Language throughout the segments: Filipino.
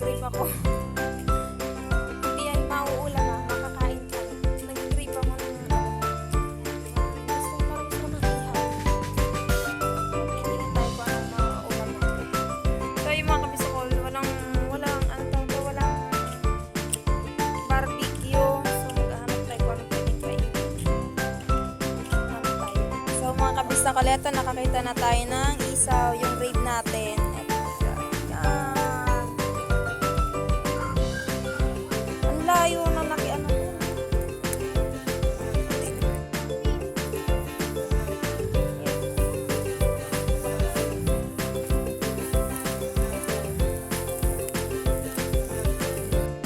nag-crave ako. Hindi ay mauulam ha, makakain ka. Nag-crave ako ng gusto ko ng ihaw. Hindi na tayo kung anong mauulam natin. So yung mga kabisakol, walang barbecue. So maghahanap tayo kung anong pwedeng kainin. Hanap tayo. So mga kabisakol, eto nakakita na tayo ng isaw, yung rib natin. Eto na siya. Yan. Ang layo na laki ano.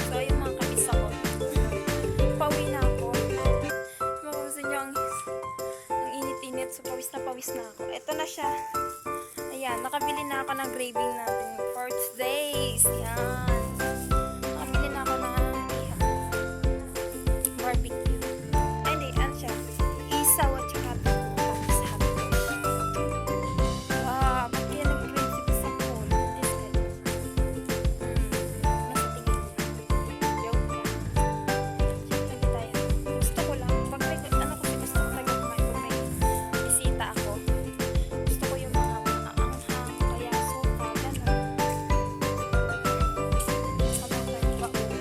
So yung mga kabisakol, pauwi na ako. Mapapansin nyo ang init-init. So pawis na ako. Eto na siya. Ayan, nakabili na ako ng graving natin for today's. Yan. Nakabili na ako ng barbecue. Ay, hindi. Ano siya? Isaw at saka tapos hotdog. Ba't kaya nag-grade si Bisakol? This good. Nasa tingin. Joke lang. Lagi tayo. Gusto ko lang. Pag may, ano kasi gusto ko talaga kumain pag may bisita ako. Gusto ko yung mga maanghang, kaya suka, gano'n. Habang tayo pa uwi.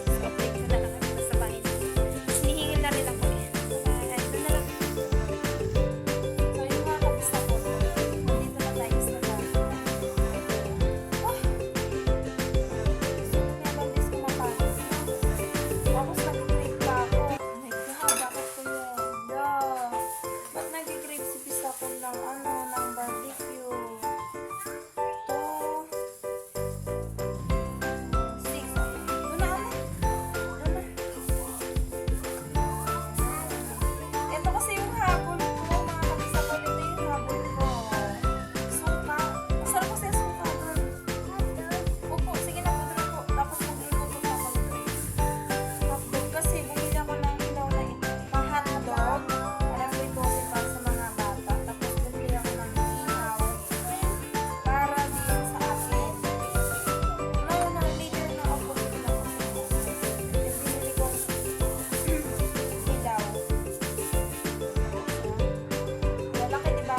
So, update ko na lang kami sa bahay. Hinihingin na rin ako eh. Ito na lang. So, yung mga kabisa ko, nandito na tayo sa bahay. Oh! Gusto ko niya bandis kumapasok. Tapos nag-crave pa ako. Oh my God, bakit ko yun? Duh! Ba't nag-crave si Bisakol ng ano, ng barbecue? To 6. Doon na ate. Doon na. Ito kasi yung habol ko, mga kabisakol. Ito yung habol ko. Suka. Masarap kasi yung suka doon. Opo, sige na po doon po. Tapos mag-inuto pa ako doon. Hotdog kasi bumili ako ng ilaw na ito. Pa-hotdog. Alam ko ito kasi para sa mga bata. Tapos bumili ako ng ihaw. Para din sa akin. No, later na ako bumili ako. Bumili ko ilaw. Lalaki, diba?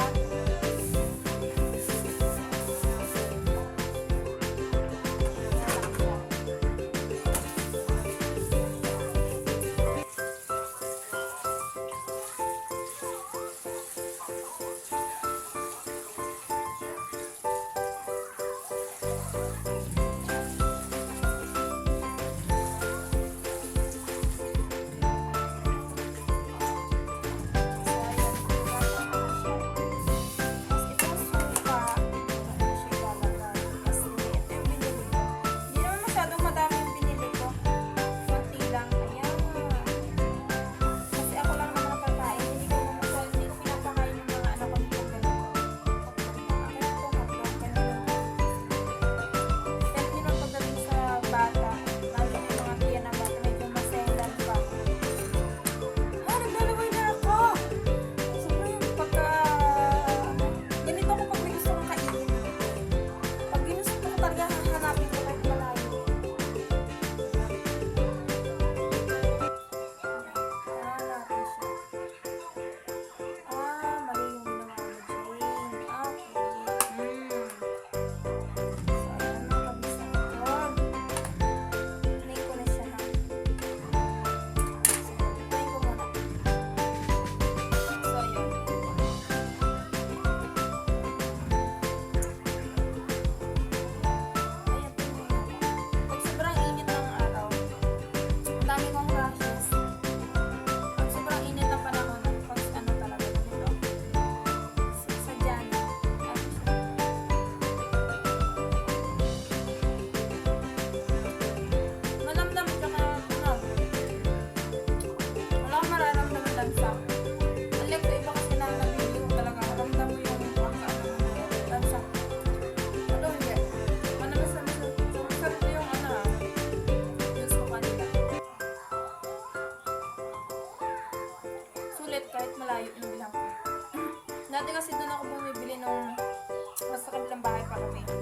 malayo yung bilhan ko. Dati kasi doon ako bumibili nung mas sa kabilang bahay pa kami.